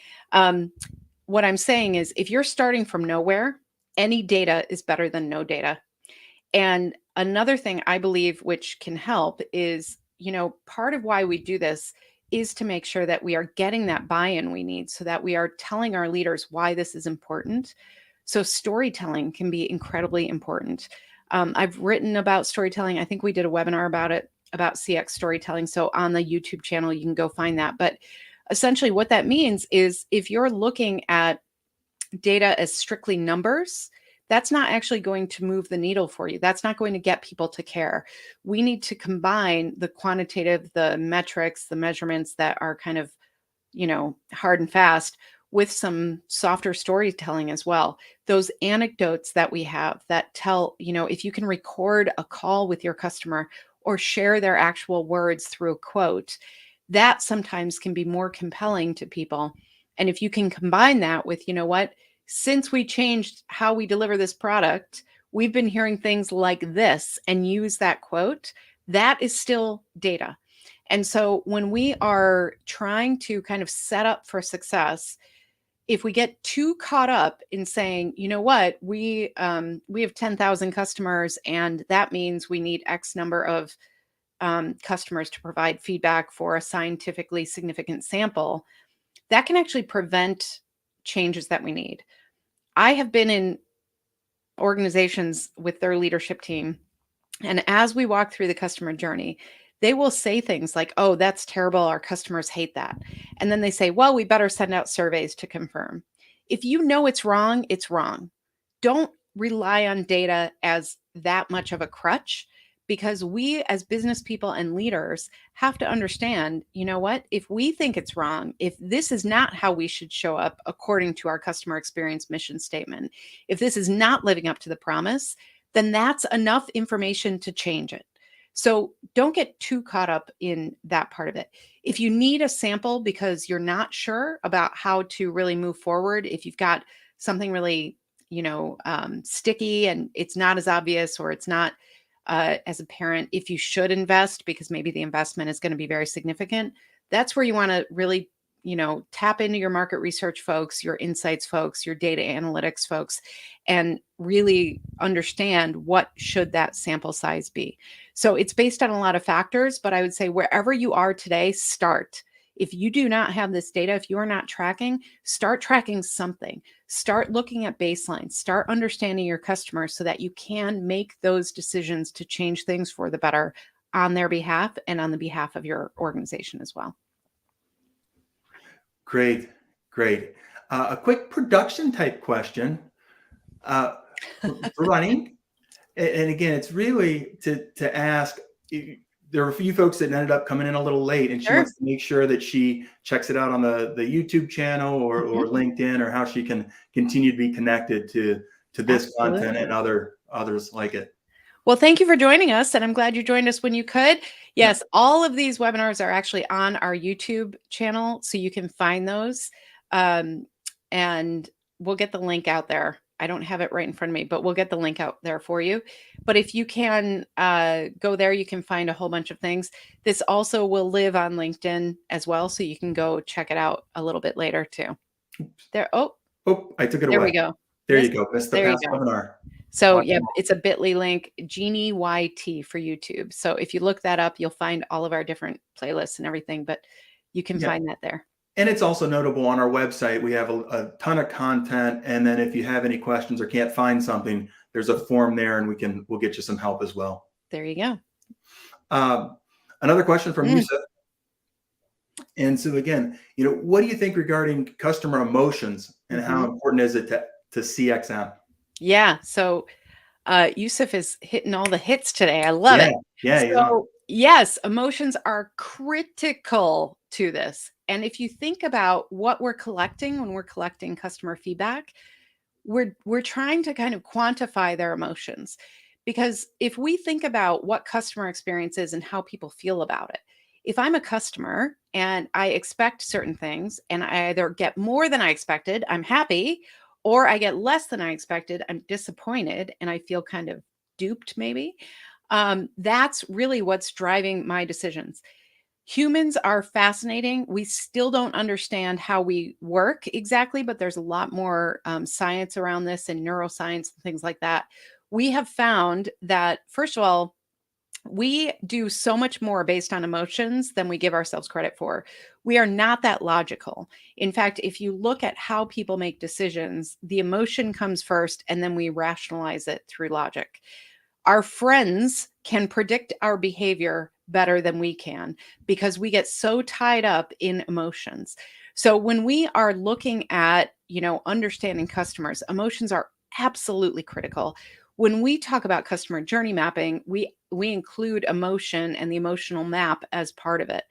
What I'm saying is, if you're starting from nowhere, any data is better than no data. And another thing I believe which can help is, part of why we do this is to make sure that we are getting that buy-in we need so that we are telling our leaders why this is important. So storytelling can be incredibly important. I've written about storytelling. I think we did a webinar about it, about CX storytelling. So on the YouTube channel, you can go find that. But essentially what that means is if you're looking at data as strictly numbers, that's not actually going to move the needle for you. That's not going to get people to care. We need to combine the quantitative, the metrics, the measurements that are kind of, hard and fast with some softer storytelling as well. Those anecdotes that we have that tell, if you can record a call with your customer or share their actual words through a quote, that sometimes can be more compelling to people. And if you can combine that with, since we changed how we deliver this product, we've been hearing things like this, and use that quote, that is still data. And so when we are trying to kind of set up for success, if we get too caught up in saying, we have 10,000 customers, and that means we need X number of customers to provide feedback for a scientifically significant sample, that can actually prevent changes that we need. I have been in organizations with their leadership team, and as we walk through the customer journey, they will say things like, "Oh, that's terrible. Our customers hate that." And then they say, "Well, we better send out surveys to confirm." If you know it's wrong, it's wrong. Don't rely on data as that much of a crutch, because we as business people and leaders have to understand, if we think it's wrong, if this is not how we should show up according to our customer experience mission statement, if this is not living up to the promise, then that's enough information to change it. So don't get too caught up in that part of it. If you need a sample because you're not sure about how to really move forward, if you've got something really, sticky and it's not as obvious, or it's not as apparent if you should invest because maybe the investment is going to be very significant, that's where you want to really, tap into your market research folks, your insights folks, your data analytics folks, and really understand what should that sample size be. So it's based on a lot of factors, but I would say wherever you are today, start. If you do not have this data, if you are not tracking, start tracking something. Start looking at baselines, start understanding your customers so that you can make those decisions to change things for the better on their behalf and on the behalf of your organization as well. Great, great. A quick production type question uh, for running. And again, it's really to ask. There are a few folks that ended up coming in a little late, and she Sure. wants to make sure that she checks it out on the YouTube channel or Mhm. LinkedIn, or how she can continue to be connected to this content and Absolutely. others like it. Well, thank you for joining us, and I'm glad you joined us when you could. Yeah, Yes, all of these webinars are actually on our YouTube channel, so you can find those. Um, and we'll get the link out there. I don't have it right in front of me, but we'll get the link out there for you. But if you can go there, you can find a whole bunch of things. This also will live on LinkedIn as well, so you can go check it out a little bit later too. There, oh, oh, I took it there we away. go. There you go. Missed the There you past go. webinar. So Watch yeah, them all. it's a bit.ly link, Genie YT for YouTube. So if you look that up, you'll find all of our different playlists and everything, but you can Yeah. find that there. And it's also notable on our website. We have a ton of content. And then if you have any questions or can't find something, there's a form there and we'll get you some help as well. There you go. Another question from Mm. Yusuf. And so again, what do you think regarding customer emotions and how important is it to CXM? Yeah. So Yusuf is hitting all the hits today. I love it. Yeah, you know. So yes, emotions are critical to this. And if you think about what we're collecting when we're collecting customer feedback, we're trying to kind of quantify their emotions. Because if we think about what customer experience is and how people feel about it, if I'm a customer and I expect certain things and I either get more than I expected, I'm happy, or I get less than I expected, I'm disappointed and I feel kind of duped, maybe. That's really what's driving my decisions. Humans are fascinating. We still don't understand how we work exactly, but there's a lot more science around this and neuroscience and things like that. We have found that, first of all, we do so much more based on emotions than we give ourselves credit for. We are not that logical. In fact, if you look at how people make decisions, the emotion comes first and then we rationalize it through logic. Our friends can predict our behavior better than we can because we get so tied up in emotions. So when we are looking at, understanding customers, emotions are absolutely critical. When we talk about customer journey mapping, we include emotion and the emotional map as part of it.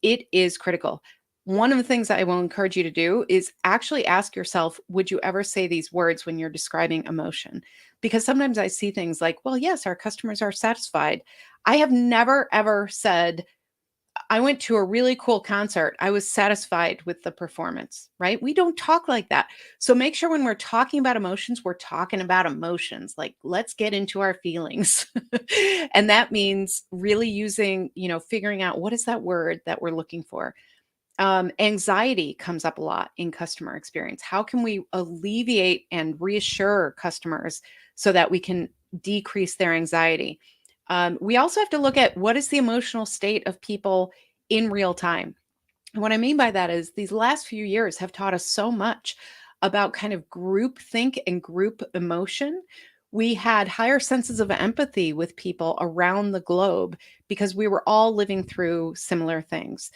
It is critical. One of the things that I will encourage you to do is actually ask yourself, would you ever say these words when you're describing emotion? Because sometimes I see things like, well, yes, our customers are satisfied. I have never, ever said, I went to a really cool concert. I was satisfied with the performance, right? We don't talk like that. So make sure when we're talking about emotions, we're talking about emotions. Like, let's get into our feelings. And that means really using, figuring out what is that word that we're looking for. Anxiety comes up a lot in customer experience. How can we alleviate and reassure customers so that we can decrease their anxiety? We also have to look at what is the emotional state of people in real time. And what I mean by that is these last few years have taught us so much about kind of group think and group emotion. We had higher senses of empathy with people around the globe because we were all living through similar things.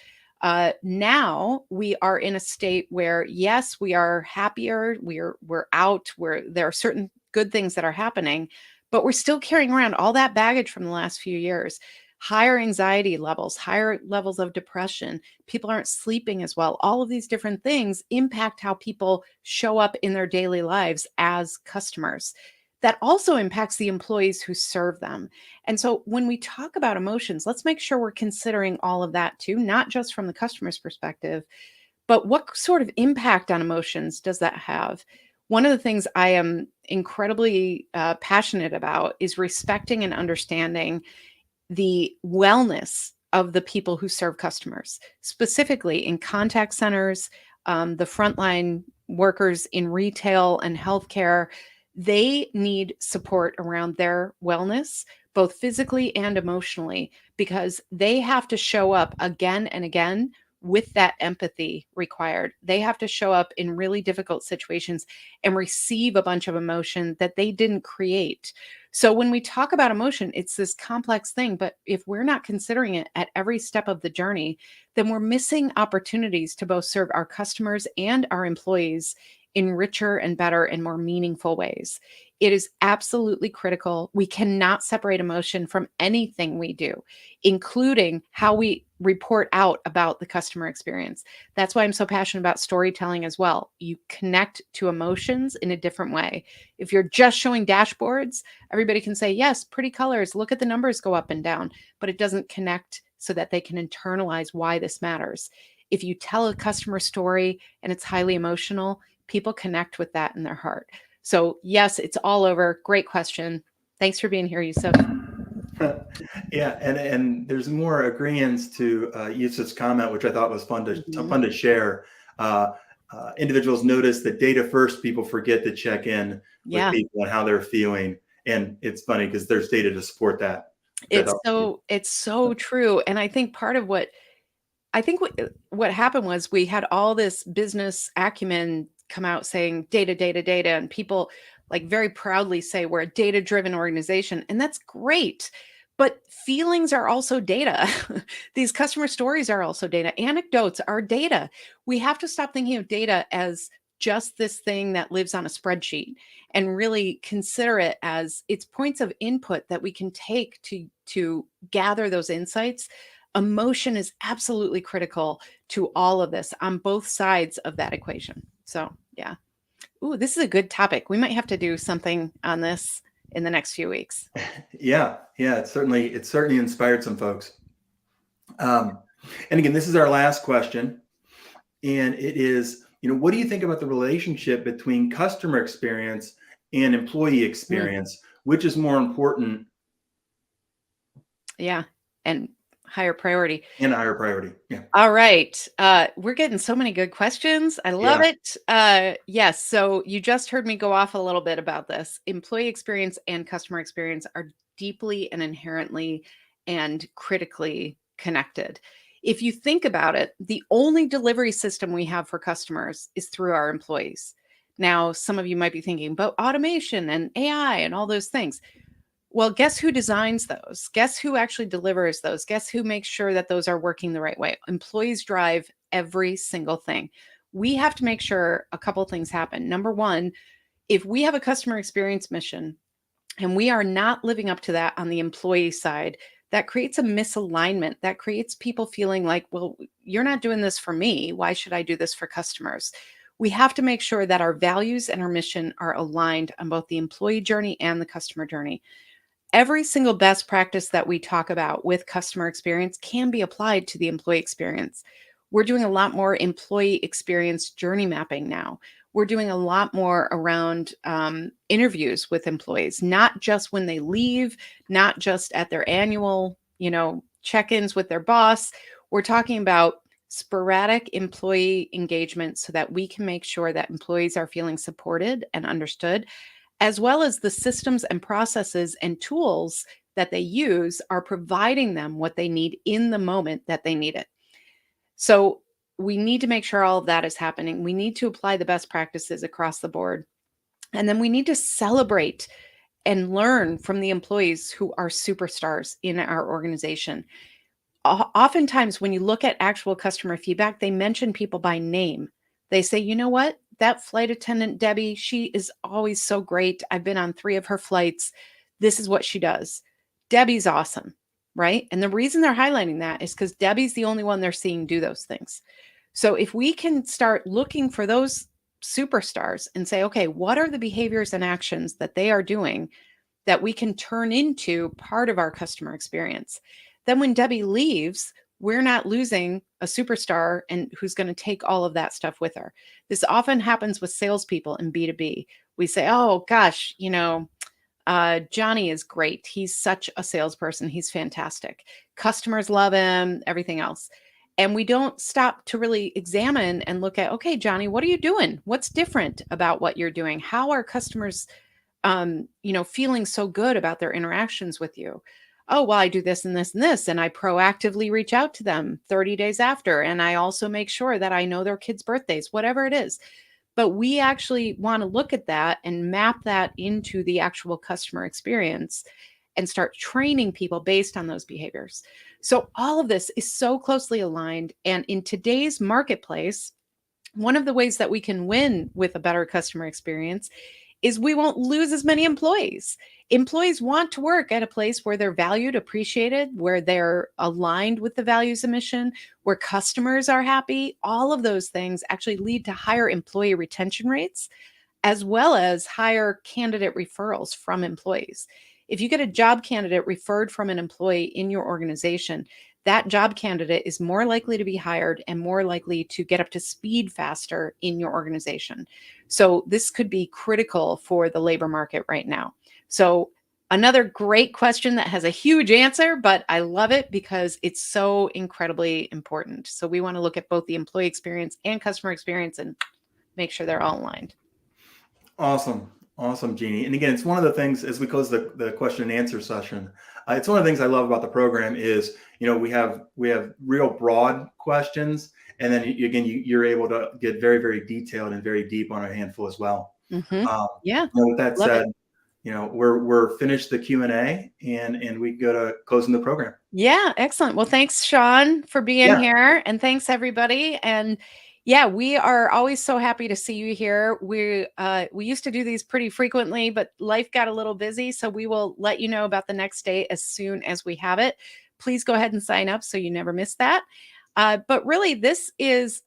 Now we are in a state where, yes, we are happier. We're out. There are certain good things that are happening, but we're still carrying around all that baggage from the last few years. Higher anxiety levels, higher levels of depression. People aren't sleeping as well. All of these different things impact how people show up in their daily lives as customers. That also impacts the employees who serve them. And so when we talk about emotions, let's make sure we're considering all of that too, not just from the customer's perspective, but what sort of impact on emotions does that have? One of the things I am incredibly passionate about is respecting and understanding the wellness of the people who serve customers, specifically in contact centers, the frontline workers in retail and healthcare. They need support around their wellness, both physically and emotionally, because they have to show up again and again with that empathy required. They have to show up in really difficult situations and receive a bunch of emotion that they didn't create. So when we talk about emotion, it's this complex thing, but if we're not considering it at every step of the journey, then we're missing opportunities to both serve our customers and our employees in richer and better and more meaningful ways. It is absolutely critical. We cannot separate emotion from anything we do, including how we report out about the customer experience. That's why I'm so passionate about storytelling as well. You connect to emotions in a different way. If you're just showing dashboards, everybody can say, yes, pretty colors, look at the numbers go up and down, but it doesn't connect so that they can internalize why this matters. If you tell a customer story and it's highly emotional, people connect with that in their heart. So yes, it's all over. Great question. Thanks for being here, Yusuf. Yeah, and there's more agreeance to Yusuf's comment, which I thought was fun to share. individuals notice that data first, people forget to check in with Yeah. people and how they're feeling. And it's funny because there's data to support that. If that helps you. It's so true. And I think part of what happened was we had all this business acumen come out saying data, data, data, and people like very proudly say we're a data-driven organization, and that's great. But feelings are also data. These customer stories are also data. Anecdotes are data. We have to stop thinking of data as just this thing that lives on a spreadsheet and really consider it as its points of input that we can take to gather those insights. Emotion is absolutely critical to all of this on both sides of that equation. So, yeah. Ooh, this is a good topic. We might have to do something on this in the next few weeks. Yeah, yeah, it certainly inspired some folks. Um, and again, this is our last question, and it is, what do you think about the relationship between customer experience and employee Mm, experience? Which is more important yeah. And higher priority. and a higher priority? Yeah, All right. We're getting so many good questions. I love yeah, it. Yes. So you just heard me go off a little bit about this. Employee experience and customer experience are deeply and inherently and critically connected. If you think about it, the only delivery system we have for customers is through our employees. Now, some of you might be thinking, but automation and AI and all those things. Well, guess who designs those? Guess who actually delivers those? Guess who makes sure that those are working the right way? Employees drive every single thing. We have to make sure a couple things happen. Number one, if we have a customer experience mission and we are not living up to that on the employee side, that creates a misalignment. That creates people feeling like, well, you're not doing this for me. Why should I do this for customers? We have to make sure that our values and our mission are aligned on both the employee journey and the customer journey. Every single best practice that we talk about with customer experience can be applied to the employee experience. We're doing a lot more employee experience journey mapping now. We're doing a lot more around interviews with employees, not just when they leave, not just at their annual, check-ins with their boss. We're talking about sporadic employee engagement so that we can make sure that employees are feeling supported and understood, as well as the systems and processes and tools that they use are providing them what they need in the moment that they need it. So we need to make sure all of that is happening. We need to apply the best practices across the board. And then we need to celebrate and learn from the employees who are superstars in our organization. Oftentimes, when you look at actual customer feedback, they mention people by name. They say, you know what? That flight attendant, Debbie, she is always so great. I've been on 3 of her flights. This is what she does. Debbie's awesome, right? And the reason they're highlighting that is because Debbie's the only one they're seeing do those things. So if we can start looking for those superstars and say, okay, what are the behaviors and actions that they are doing that we can turn into part of our customer experience? Then when Debbie leaves, we're not losing a superstar and who's going to take all of that stuff with her. This often happens with salespeople in B2B. We say, oh gosh, Johnny is great. He's such a salesperson. He's fantastic. Customers love him, everything else. And we don't stop to really examine and look at, okay, Johnny, what are you doing? What's different about what you're doing? How are customers feeling so good about their interactions with you? Oh, well, I do this and this and this, and I proactively reach out to them 30 days after. And I also make sure that I know their kids' birthdays, whatever it is. But we actually want to look at that and map that into the actual customer experience and start training people based on those behaviors. So all of this is so closely aligned. And in today's marketplace, one of the ways that we can win with a better customer experience is we won't lose as many employees. Employees want to work at a place where they're valued, appreciated, where they're aligned with the values and mission, where customers are happy. All of those things actually lead to higher employee retention rates, as well as higher candidate referrals from employees. If you get a job candidate referred from an employee in your organization, that job candidate is more likely to be hired and more likely to get up to speed faster in your organization. So this could be critical for the labor market right now. So another great question that has a huge answer, but I love it because it's so incredibly important. So we want to look at both the employee experience and customer experience and make sure they're all aligned. Awesome. Awesome, Jeannie. And again, it's one of the things as we close the question and answer session. It's one of the things I love about the program is, we have real broad questions, and then you're able to get very, very detailed and very deep on a handful as well. Mm-hmm. Um, Yeah. with that Love said, it. we're finished the Q&A, and we go to closing the program. Yeah, excellent. Well, thanks, Sean, for being Yeah. here. And thanks, everybody. And yeah, we are always so happy to see you here. We used to do these pretty frequently, but life got a little busy. So we will let you know about the next day as soon as we have it. Please go ahead and sign up so you never miss that. But really, this is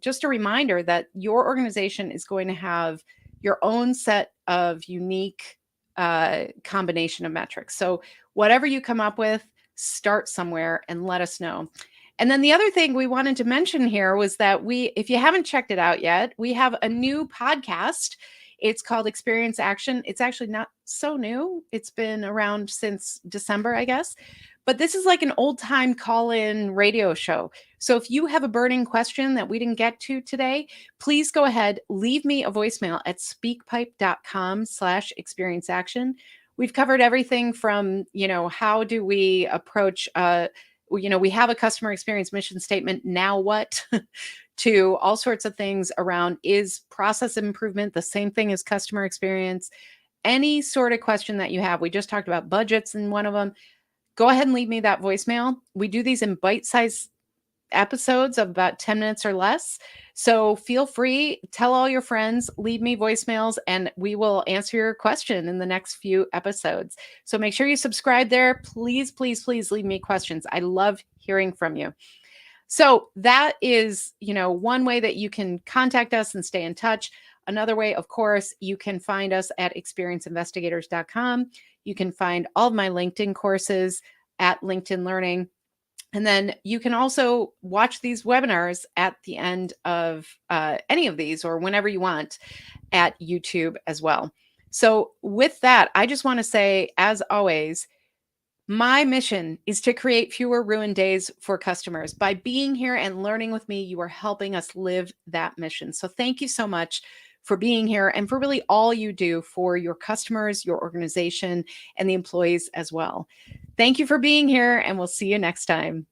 just a reminder that your organization is going to have your own set of unique combination of metrics. So whatever you come up with, start somewhere and let us know. And then the other thing we wanted to mention here was that if you haven't checked it out yet, we have a new podcast. It's called Experience Action. It's actually not so new. It's been around since December, I guess. But this is like an old time call in radio show. So if you have a burning question that we didn't get to today, please go ahead, leave me a voicemail at speakpipe.com/experienceaction. We've covered everything from, how do we approach, we have a customer experience mission statement. Now what? To all sorts of things around, is process improvement the same thing as customer experience? Any sort of question that you have. We just talked about budgets in one of them. Go ahead and leave me that voicemail. We do these in bite-sized episodes of about 10 minutes or less. So feel free, tell all your friends, leave me voicemails, and we will answer your question in the next few episodes. So make sure you subscribe there. Please, please, please leave me questions. I love hearing from you. So that is, one way that you can contact us and stay in touch. Another way, of course, you can find us at experienceinvestigators.com. You can find all of my LinkedIn courses at LinkedIn Learning. And then you can also watch these webinars at the end of any of these or whenever you want at YouTube as well. So with that, I just want to say, as always, my mission is to create fewer ruined days for customers. By being here and learning with me, you are helping us live that mission. So thank you so much for being here and for really all you do for your customers, your organization, and the employees as well. Thank you for being here, and we'll see you next time.